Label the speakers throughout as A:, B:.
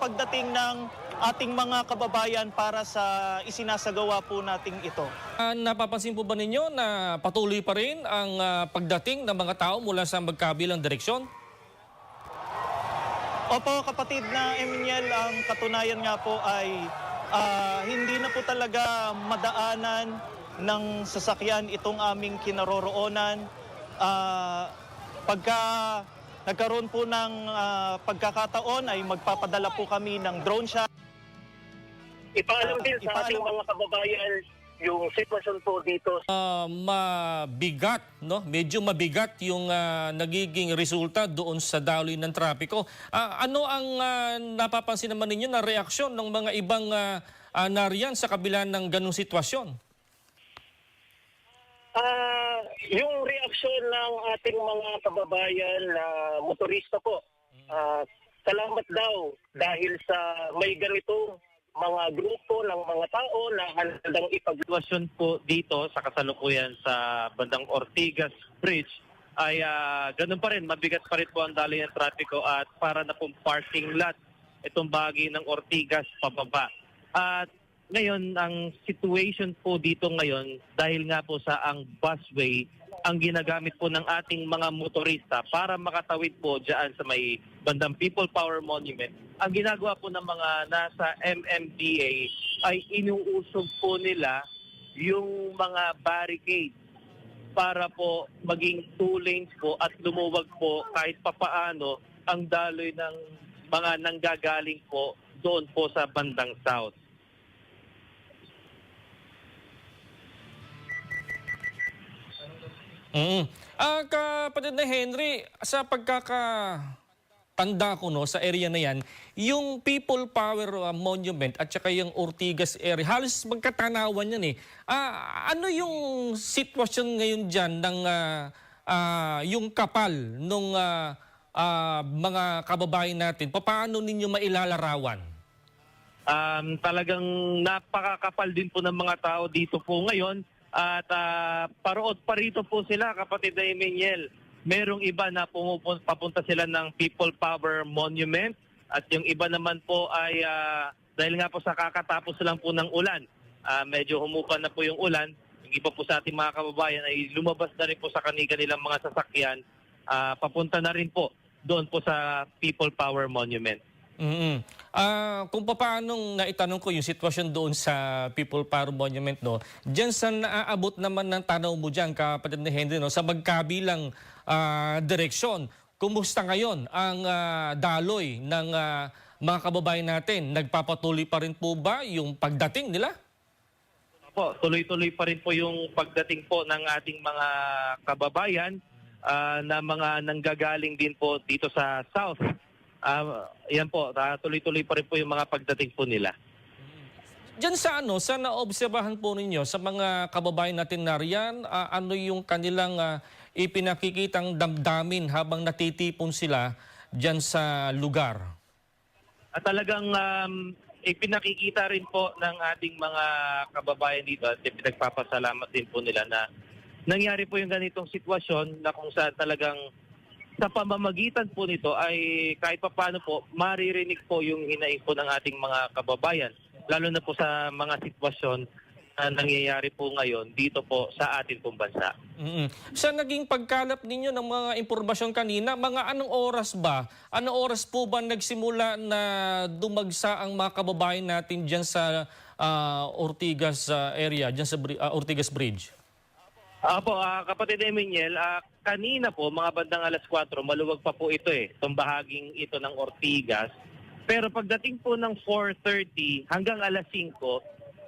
A: pagdating ng ating mga kababayan para sa isinasagawa po nating ito.
B: Napapansin po ba ninyo na patuloy pa rin ang pagdating ng mga tao mula sa magkabilang direksyon?
A: Opo, kapatid na Emmanuel, ang katunayan nga po ay hindi na po talaga madaanan ng sasakyan itong aming kinaroroonan. Pagka nagkaroon po ng pagkakataon ay magpapadala po kami ng drone shot.
C: Ipaalam din sa ating mga kababayan yung sitwasyon po dito.
B: Mabigat, no? Medyo mabigat yung nagiging resulta doon sa daloy ng trapiko. Ano ang napapansin naman ninyo na reaksyon ng mga ibang nariyan sa kabila ng ganung sitwasyon?
C: Yung reaksyon ng ating mga kababayan na motorista po, salamat daw dahil sa may ganitong mga grupo ng mga tao na handang
D: Sitwasyon po dito sa kasalukuyan sa bandang Ortigas Bridge ay ganun pa rin, mabigat pa rin po ang daloy ng trapiko at para na pong parking lot itong bahagi ng Ortigas pababa. At ngayon, ang situation po dito ngayon, dahil nga po sa ang busway, ang ginagamit po ng ating mga motorista para makatawid po dyan sa may bandang People Power Monument, ang ginagawa po ng mga nasa MMDA ay inuusog po nila yung mga barricade para po maging 2 lanes po at lumuwag po kahit papaano ang daloy ng mga nanggagaling po doon po sa bandang south.
B: Kapatid na Henry, sa pagkakatanda ko no, sa area na yan, yung People Power Monument at saka yung Ortigas area, halos magkatanawan yan eh. Ano yung sitwasyon ngayon dyan ng yung kapal ng mga kababayan natin? Paano ninyo mailalarawan?
D: Talagang napakakapal din po ng mga tao dito po ngayon. At parood pa rito po sila, kapatid na Emmanuel. Merong iba na papunta sila ng People Power Monument at yung iba naman po ay dahil nga po sa kakatapos lang po ng ulan, medyo humupa na po yung ulan. Yung iba po sa ating mga kababayan ay lumabas na rin po sa kanilang mga sasakyan, papunta na rin po doon po sa People Power Monument.
B: Kung paanong naitanong ko yung sitwasyon doon sa People Power Monument, no, dyan sa naaabot naman ng tanaw mo dyan, kapatid na Henry, no, sa magkabilang direksyon, kumusta ngayon ang daloy ng mga kababayan natin? Nagpapatuloy pa rin po ba yung pagdating nila?
D: Po, tuloy-tuloy pa rin po yung pagdating po ng ating mga kababayan na mga nanggagaling din po dito sa South. Yan po, tuloy-tuloy pa rin po yung mga pagdating po nila.
B: Diyan sa sa naobserbahan po ninyo sa mga kababayan natin nariyan, ano yung kanilang ipinakikitang damdamin habang natitipon sila diyan sa lugar?
D: At talagang ipinakikita rin po ng ating mga kababayan dito at pinagpapasalamat din po nila na nangyari po yung ganitong sitwasyon na kung saan talagang sa pamamagitan po nito ay kahit papaano po maririnig po yung hinaing po ng ating mga kababayan, lalo na po sa mga sitwasyon na nangyayari po ngayon dito po sa ating pong bansa.
B: Sa naging pagkalap ninyo ng mga impormasyon kanina, mga anong oras ba? Anong oras po ba nagsimula na dumagsa ang mga kababayan natin dyan sa Ortigas area, dyan sa Ortigas Bridge?
D: Kapatid Emmanuel, kanina po, mga bandang alas 4, maluwag pa po ito itong bahaging ito ng Ortigas. Pero pagdating po ng 4:30 hanggang alas 5,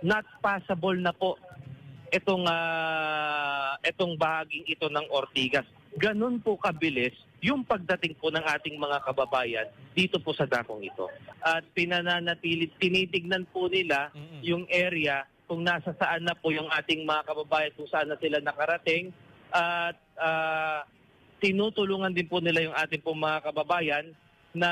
D: not passable na po itong bahaging ito ng Ortigas. Ganun po kabilis yung pagdating po ng ating mga kababayan dito po sa dakong ito. At tinitignan po nila yung area kung nasa saan na po yung ating mga kababayan, kung saan na sila nakarating. At tinutulungan din po nila yung ating po mga kababayan na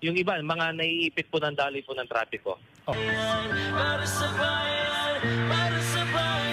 D: yung iba, mga naiipit po ng daloy po ng trapiko.
E: Para sa bayan, para sa bayan.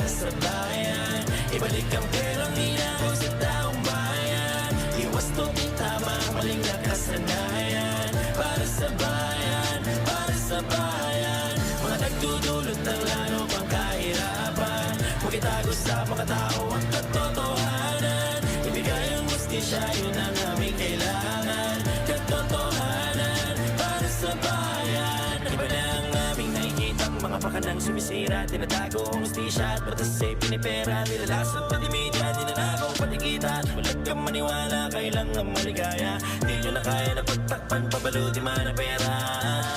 E: sa bayan. Ibalik ang perang ninakaw sa taong bayan. Iwas tungin tama, maling nakasanayan. Para sa bayan, para sa bayan. Mga nagdudulot ng lalo pang kahirapan. Huwag itago sa mga tao ang katotohanan. Ibigay ang hustisya, yun ang aming kailangan. Katotohanan, para sa bayan. Iba na ang aming nakikitang mga pakanang sumisira. Tinatago ang hustisya at batas ay pinipera. Nilalasan pati media, dinanakaw pati kita. Walang kang maniwala, kailangan maligaya. Di nyo na kaya na pagtakpan, pabaluti man na pera.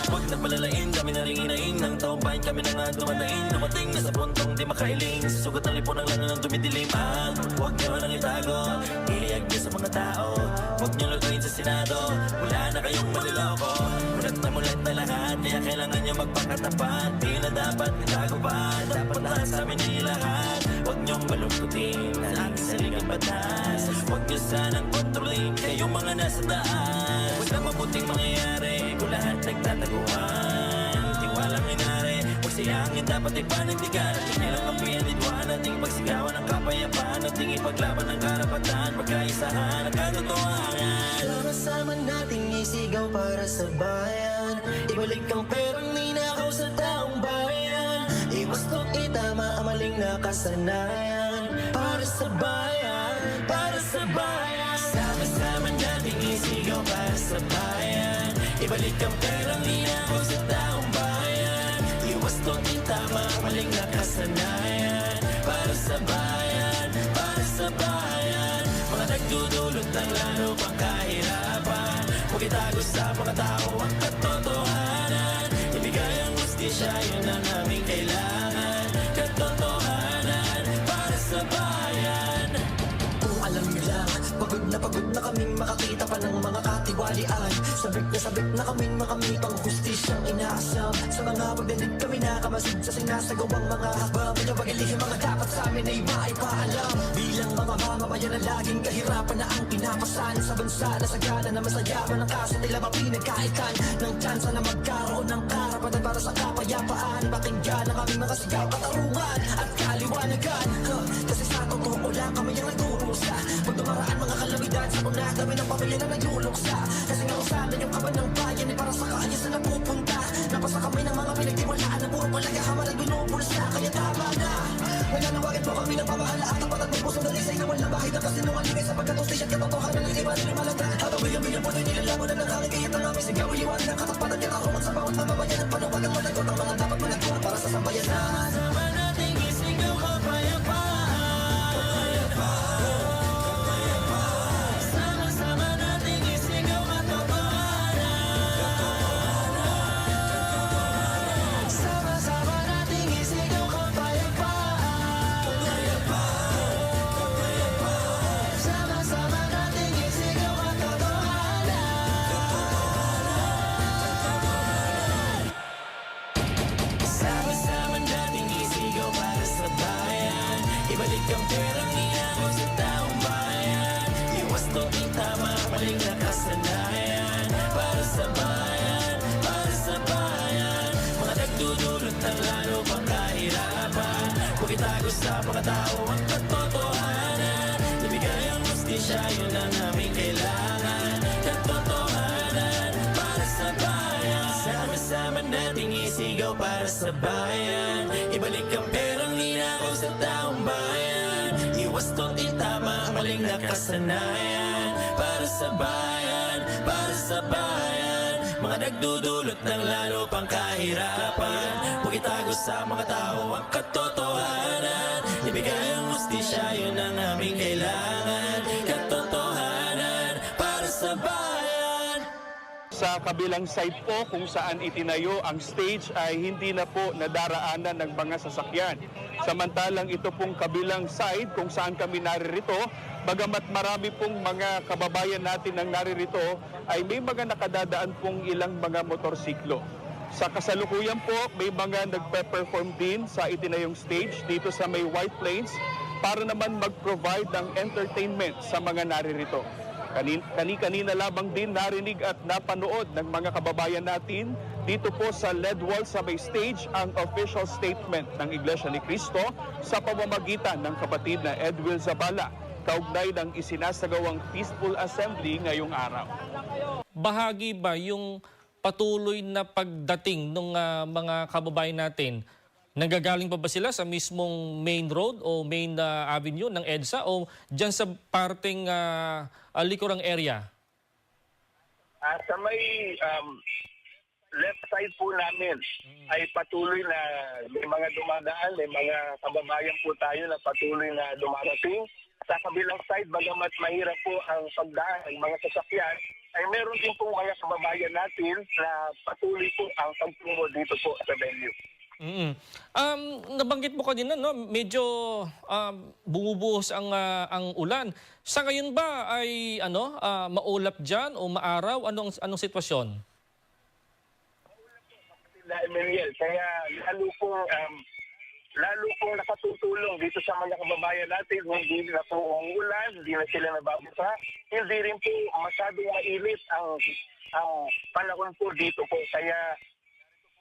E: Huwag na palalain, kami na rin inaing ng taong bayan. Kami na nga dumadaing, dumating na sa puntong di makailing. Susugot ang lipon ng lano ng dumidilim. Huwag nyo nang itago, iliyag nyo sa mga tao. Huwag nyo lutuin sa Senado, wala na kayong maliloko. Mulat na lahat, kaya kailangan nyo magpakatapat. Di na dapat itago pa, dapat lahat sa amin ay lahat. Huwag nyong baluktutin ang aming saligang batas. Huwag nyo sanang kontrolin kayong mga nasa taas. Huwag na mabuting mangyayari kung lahat nagtataguan. Tiwalang inari, huwag sayangin, dapat ipanindigan. At kailang kampiyan, ditwaan nating pagsigawan ng kapayapaan. Ating ipaglaban ng karapatan, pagkaisahan ang katotohanan.
F: Sama-sama nating isigaw para sa bayan. Ibalik ang perang ninakaw sa taong bayan. Iwas tong itama ang maling nakasanayan. Para sa bayan, para sa bayan.
E: Sama-sama nating isigaw para sa bayan. Ibalik ang perang ninakaw sa taong bayan. Iwas tong itama ang maling nakasanayan. Para sa bayan, para sa bayan. Mga nagdudulot ng lalo pang kahirapan. Huwag itago sa mga tao ang katotohanan. Ibigay ang hustisya, yun ang aming kailangan. Katotohanan, para sa bayan.
F: Kung alam nyo lang, pagod na kaming makakita pa ng mga katiwalian. Sabik na kaming makamit ang hustisyang inaasam. Sa mga pagdalit kami nakamasid sa sinasagawang mga habang. Pinapagilihim mga dapat sa amin ay maipaalam. Bilang mga mamabayan na laging kahirapan na ang pinapasan sa bansa na sagana na masayaman ang kaso nila mapinagkaitan ng tsansa na magkaroon ng karapatan para sa kapayapaan. Pakinggan ang aming mga sigaw, katarungan at kaliwanagan. Kasi sa totoo lang kami ang nagdurusa. Pag dumaraan mga kalamidad sa una kami ng pamilya na nagluluksa. Kasi nga usalan yung kaban ng bayan ay para sa kaayos na napupunta. Napasa kami ng mga pinagtiwalaan na puro palagahaman at binubulsa. Kaya tama na, mananawagan po kami ng pamahalaan. Tapat at may pusong dalisay na walang bahid ang kasinungalingan sapagkat hustisya at katotohanan ng iba nila malata. Habang bilyan-bilyan po din nilalamunan ng hangin kaya't ang aming sigaw iliwanag ang katapatan at katarungan sa bawat mamabayan at panuwag ang managot ang mga dapat managtuwa para sa sambayanan.
E: Sama nating isigaw kapayapaan. Sama-sama nating isigaw katotohanan. Sama-sama nating isigaw kapayapaan. Sama-sama nating isigaw katotohanan. Sama-sama nating isigaw para sa bayan. Ibalik ang perang ninakaw sa taong bayan. Iwas tungin tama, maling nakasanayan. Para sa bayan, para sa bayan. Mga nagdudulot ng lalo pang kahirapan. Huwag itago sa mga tao ang katotohanan. Ibigay ang hustisya, yun ang aming kailangan. Katotohanan, para sa bayan. Sama-sama nating isigaw para sa bayan. Ibalik ang perang ninakaw sa taong bayan. Iwas tungin tama ang maling nakasanayan. Para sa bayan, para sa bayan. Mga nagdudulot ng lalo pang kahirapan. Huwag itago sa mga tao ang katotohanan. Ibigay ang hustisya, yun ang aming kailangan. Katotohanan, para sa bayan.
G: Sa kabilang side po kung saan itinayo ang stage ay hindi na po nadaraanan ng mga sasakyan. Samantalang ito pong kabilang side kung saan kami naririto, bagamat marami pong mga kababayan natin ang naririto, ay may mga nakadadaan pong ilang mga motorsiklo. Sa kasalukuyan po, may mga nagpe-perform din sa itinayong stage dito sa may White Plains para naman mag-provide ng entertainment sa mga naririto. Kanina lamang din narinig at napanood ng mga kababayan natin dito po sa LED wall sa may stage ang official statement ng Iglesia ni Cristo sa pamamagitan ng kapatid na Edwil Zabala kaugnay ng isinasagawang peaceful assembly ngayong araw.
B: Bahagi ba yung patuloy na pagdating ng mga kababayan natin? Nanggagaling pa ba sila sa mismong main road o main avenue ng EDSA o dyan sa parteng likurang area?
C: Sa may left side po namin ay patuloy na may mga dumadaan, may mga kababayan po tayo na patuloy na dumarating. Sa kabilang side, bagamat mahirap po ang pagdaan ng mga sasakyan, ay meron din po mga kababayan natin na patuloy po ang pagtungo dito po sa venue.
B: Nabanggit mo kanina, no, medyo bumubuhos ang ulan. Sa ngayon ba ay maulap diyan o maaraw? Anong sitwasyon?
C: Emmanuel, kaya lalo pong nakatutulong dito sa mga kababayan natin, hindi na po umuulan, hindi na sila nababasa, hindi rin po masyadong mainit ang panahon po dito po. Kaya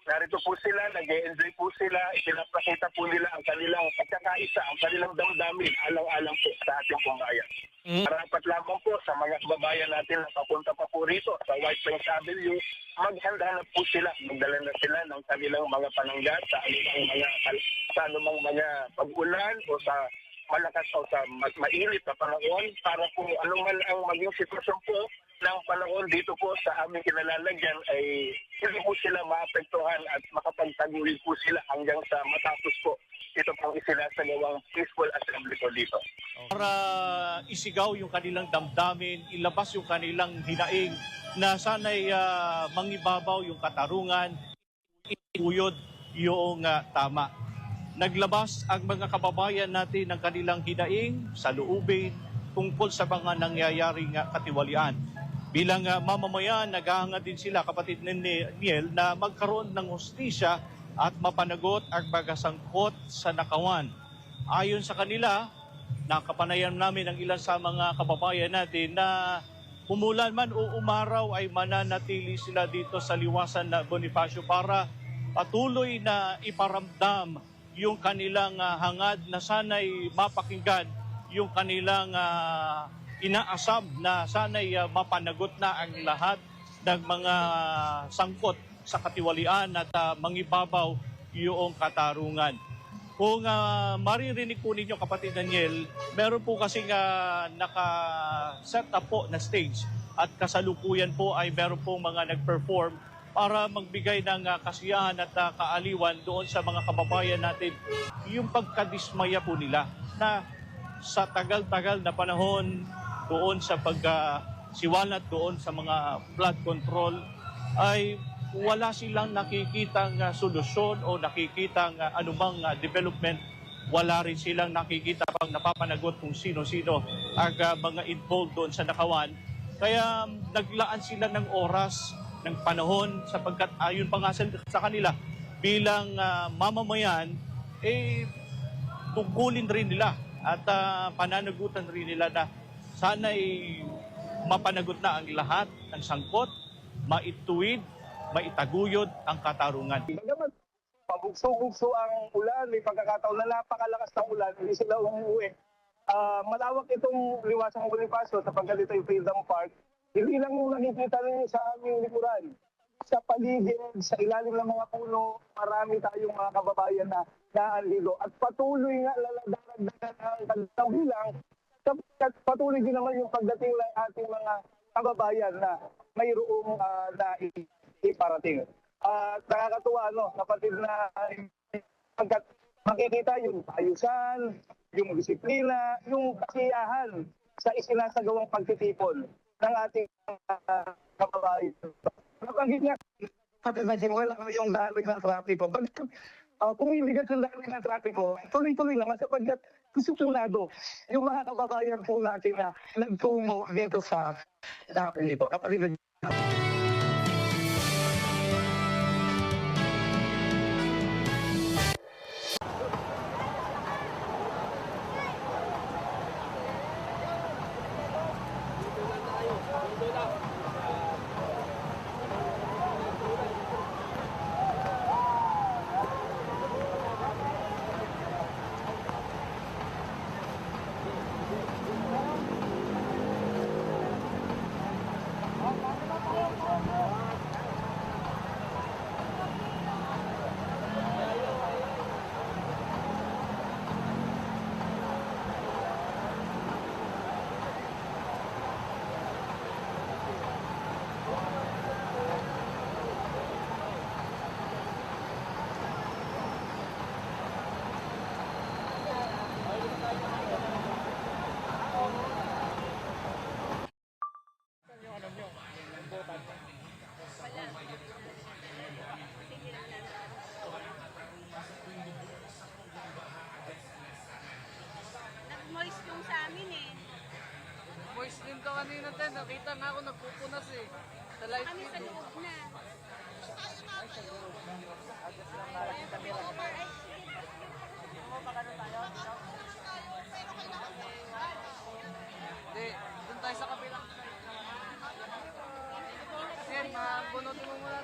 C: narito po sila, nag-enjoy po sila, ipinapakita po nila ang kanilang pagkakaisa, ang kanilang damdamin, alang-alang po sa ating pambayan. Marapat lamang po sa mga kababayan natin na papunta pa po rito sa White Plains Avenue, maghanda na po sila, magdala na sila ng kanilang mga pananggat sa anumang mga pag-ulan o sa malakas o sa mas mainit na panahon para po anuman ang maging sitwasyon po ng panahon dito po sa aming kinalalagyan ay hindi po sila maapektuhan at makapagtaguyod po sila hanggang sa matapos po ito pong isinasagawang peaceful assembly po dito.
A: Para isigaw yung kanilang damdamin, ilabas yung kanilang hinaing na sana'y mangibabaw yung katarungan, ituyod yung tama. Naglabas ang mga kababayan natin ng kanilang hinaing sa loobin tungkol sa mga nangyayaring katiwalian. Bilang mamamayan, naghahangad din sila, kapatid ni Niel, na magkaroon ng hustisya at mapanagot ang magasangkot sa nakawan. Ayon sa kanila, nakapanayan namin ang ilan sa mga kababayan natin na umulan man o umaraw ay mananatili sila dito sa liwasan na Bonifacio para patuloy na iparamdam yung kanilang hangad na sana'y mapakinggan, yung kanilang inaasam na sana'y mapanagot na ang lahat ng mga sangkot sa katiwalian at mangibabaw yung katarungan. Kung maririnig po ninyo, kapatid Daniel, meron po kasing naka-set up po na stage at kasalukuyan po ay meron pong mga nag-perform para magbigay ng kasiyahan at kaaliwan doon sa mga kababayan natin. Yung pagkadismaya po nila na sa tagal-tagal na panahon doon sa pagsiwalat doon sa mga flood control ay wala silang nakikitang solusyon o nakikitang anumang development. Wala rin silang nakikita pang napapanagot kung sino-sino ang mga involved doon sa nakawan. Kaya naglaan sila ng oras, ng panahon, sapagkat ayon pa nga sa kanila bilang mamamayan, tungkulin rin nila at pananagutan rin nila na sana'y mapanagot na ang lahat ng sangkot, maituwid, maitaguyod ang katarungan.
C: Bagamat pabugso-bugso ang ulan, may pagkakataon na napakalakas ng ulan, hindi sila umuwi. Malawak itong liwasang Bonifacio sapagkat ito yung Freedom Park. Hindi lang yung nakikita rin sa aming likuran. Sa paligid, sa ilalim ng mga puno, marami tayong mga kababayan na naandito. At patuloy nga lalagdagan ang kanilang bilang sapagkat patuloy din naman yung pagdating ng ating mga kababayan na mayroong na iparating. Nakakatuwa, kapatid na pagkat makikita yung ayusan, yung disiplina, yung kasiyahan sa isinasagawang pagtitipon ng ating kababayan. Nabanggit niya, wala yung daloy ng trapiko. Kung iligat yung daloy ng trapiko, tuloy-tuloy naman sapagkat susunado yung mga kababayan po natin na nagtungo dito sa trapiko. Kapatid
H: kanina tayo, nakita nga ako nagpupunas eh. Sa live
I: Kami sa loob na.
H: Hindi, doon tayo sa kabilang side. Kasi bunutin mo muna